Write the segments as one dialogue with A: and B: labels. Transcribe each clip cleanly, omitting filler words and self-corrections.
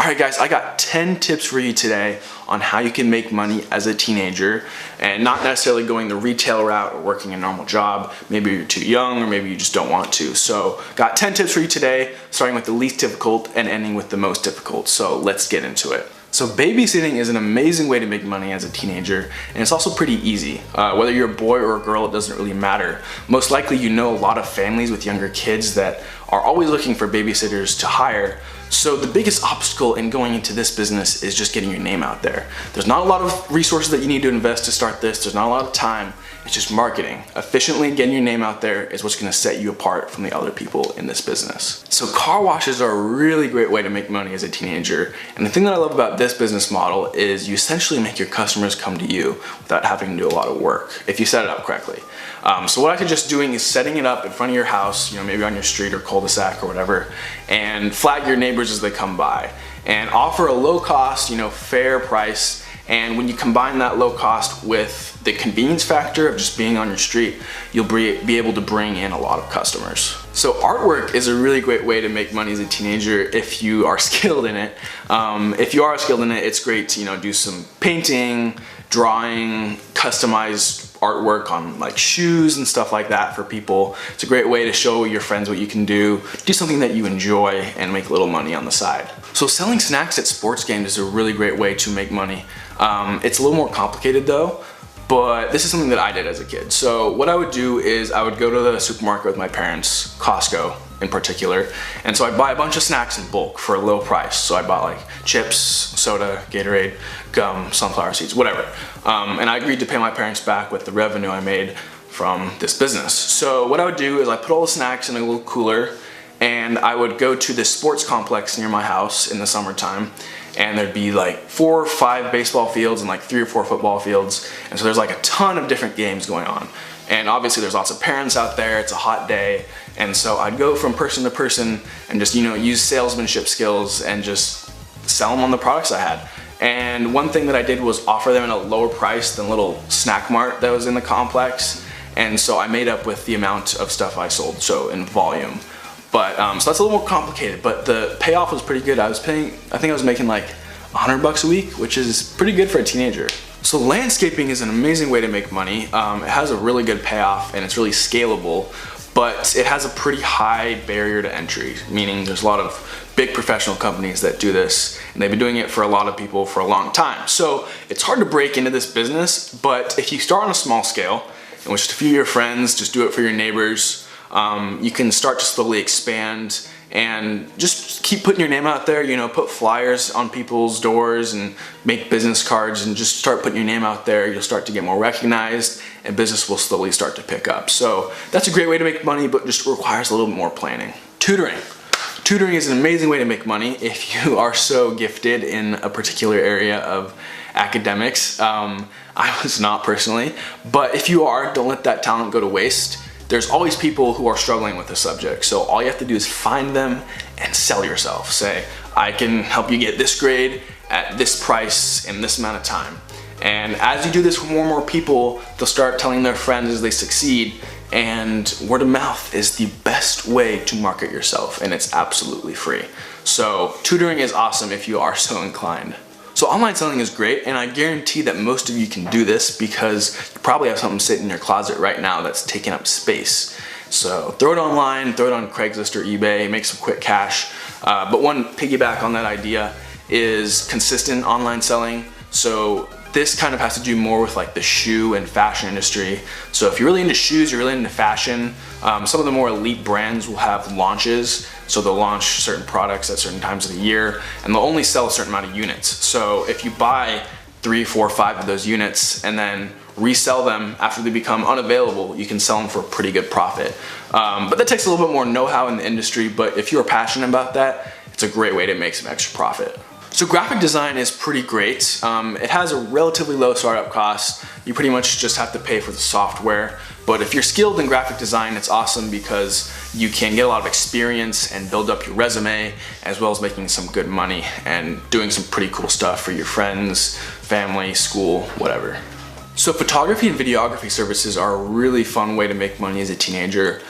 A: Alright guys, I got 10 tips for you today on how you can make money as a teenager and not necessarily going the retail route or working a normal job. Maybe you're too young or maybe you just don't want to. So got 10 tips for you today, starting with the least difficult and ending with the most difficult. So let's get into it. So babysitting is an amazing way to make money as a teenager, and it's also pretty easy. Whether you're a boy or a girl, it doesn't really matter. Most likely you know a lot of families with younger kids that are always looking for babysitters to hire. So the biggest obstacle in going into this business is just getting your name out there. There's not a lot of resources that you need to invest to start this. There's not a lot of time. It's just marketing. Efficiently getting your name out there is what's gonna set you apart from the other people in this business. So car washes are a really great way to make money as a teenager. And the thing that I love about this business model is you essentially make your customers come to you without having to do a lot of work if you set it up correctly. So what I suggest doing is setting it up in front of your house, maybe on your street or cul-de-sac or whatever, and flag your neighbors as they come by and offer a low cost, fair price. And when you combine that low cost with the convenience factor of just being on your street, you'll be able to bring in a lot of customers. So artwork is a really great way to make money as a teenager if you are skilled in it. If you are skilled in it, it's great to do some painting, drawing, customized artwork on like shoes and stuff like that for people. It's a great way to show your friends what you can do something that you enjoy and make a little money on the side. So selling snacks at sports games is a really great way to make money. It's a little more complicated though, but this is something that I did as a kid. So what I would do is I would go to the supermarket with my parents, Costco in particular, and so I'd buy a bunch of snacks in bulk for a low price. So I bought like chips, soda, Gatorade, gum, sunflower seeds, whatever. And I agreed to pay my parents back with the revenue I made from this business. So what I would do is I put all the snacks in a little cooler and I would go to this sports complex near my house in the summertime, and there'd be like 4 or 5 baseball fields and like 3 or 4 football fields. And so there's like a ton of different games going on. And obviously there's lots of parents out there, it's a hot day. And so I'd go from person to person and just, use salesmanship skills and just sell them on the products I had. And one thing that I did was offer them at a lower price than little snack mart that was in the complex. And so I made up with the amount of stuff I sold, so in volume. But so that's a little more complicated, but the payoff was pretty good. I think I was making like $100 a week, which is pretty good for a teenager. So landscaping is an amazing way to make money. It has a really good payoff and it's really scalable, but it has a pretty high barrier to entry, meaning there's a lot of big professional companies that do this, and they've been doing it for a lot of people for a long time. So it's hard to break into this business, but if you start on a small scale, and with just a few of your friends, just do it for your neighbors, you can start to slowly expand and just keep putting your name out there, put flyers on people's doors and make business cards and just start putting your name out there. You'll start to get more recognized and business will slowly start to pick up. So that's a great way to make money, but just requires a little bit more planning. Tutoring. Tutoring is an amazing way to make money if you are so gifted in a particular area of academics. I was not personally, but if you are, don't let that talent go to waste. There's always people who are struggling with the subject, so all you have to do is find them and sell yourself. Say, I can help you get this grade at this price in this amount of time. And as you do this with more and more people, they'll start telling their friends as they succeed, and word of mouth is the best way to market yourself, and it's absolutely free. So tutoring is awesome if you are so inclined. So online selling is great, and I guarantee that most of you can do this because you probably have something sitting in your closet right now that's taking up space. So throw it online, throw it on Craigslist or eBay, make some quick cash. But one piggyback on that idea is consistent online selling. So this kind of has to do more with like the shoe and fashion industry. So if you're really into shoes, you're really into fashion, some of the more elite brands will have launches. So they'll launch certain products at certain times of the year and they'll only sell a certain amount of units. So if you buy 3, 4, 5 of those units and then resell them after they become unavailable, you can sell them for a pretty good profit. But that takes a little bit more know-how in the industry, but if you're passionate about that, it's a great way to make some extra profit. So graphic design is pretty great. It has a relatively low startup cost. You pretty much just have to pay for the software. But if you're skilled in graphic design, it's awesome because you can get a lot of experience and build up your resume, as well as making some good money and doing some pretty cool stuff for your friends, family, school, whatever. So photography and videography services are a really fun way to make money as a teenager.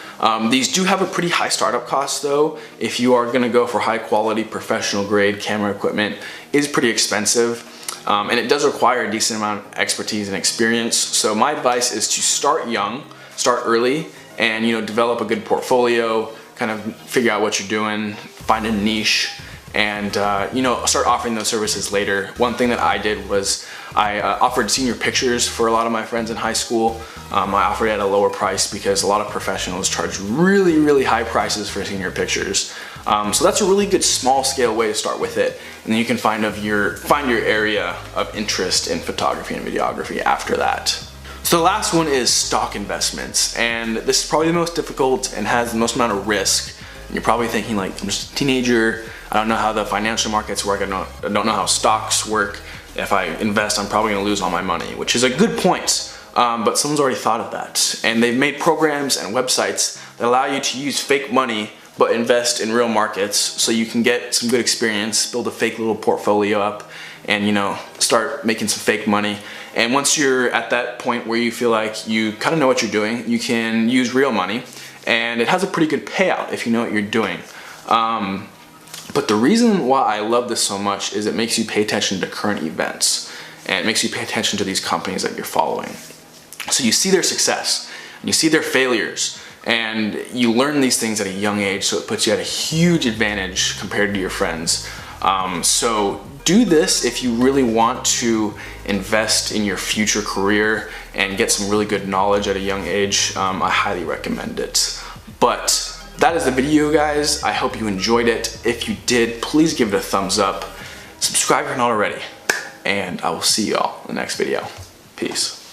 A: These do have a pretty high startup cost though. If you are gonna go for high quality professional grade camera equipment, it is pretty expensive. And it does require a decent amount of expertise and experience. So my advice is to start young, start early, and develop a good portfolio, kind of figure out what you're doing, find a niche, and start offering those services later. One thing that I did was I offered senior pictures for a lot of my friends in high school. I offered it at a lower price because a lot of professionals charge really, really high prices for senior pictures. So that's a really good small scale way to start with it. And then you can find your area of interest in photography and videography after that. So the last one is stock investments. And this is probably the most difficult and has the most amount of risk. And you're probably thinking like, I'm just a teenager. I don't know how the financial markets work. I don't know how stocks work. If I invest, I'm probably gonna lose all my money, which is a good point. But someone's already thought of that. And they've made programs and websites that allow you to use fake money but invest in real markets so you can get some good experience, build a fake little portfolio up, and start making some fake money. And once you're at that point where you feel like you kind of know what you're doing, you can use real money, and it has a pretty good payout if you know what you're doing. But the reason why I love this so much is it makes you pay attention to current events, and it makes you pay attention to these companies that you're following. So you see their success, and you see their failures, and you learn these things at a young age, so it puts you at a huge advantage compared to your friends. So do this if you really want to invest in your future career and get some really good knowledge at a young age. I highly recommend it. But that is the video, guys. I hope you enjoyed it. If you did, please give it a thumbs up. Subscribe if you're not already. And I will see y'all in the next video. Peace.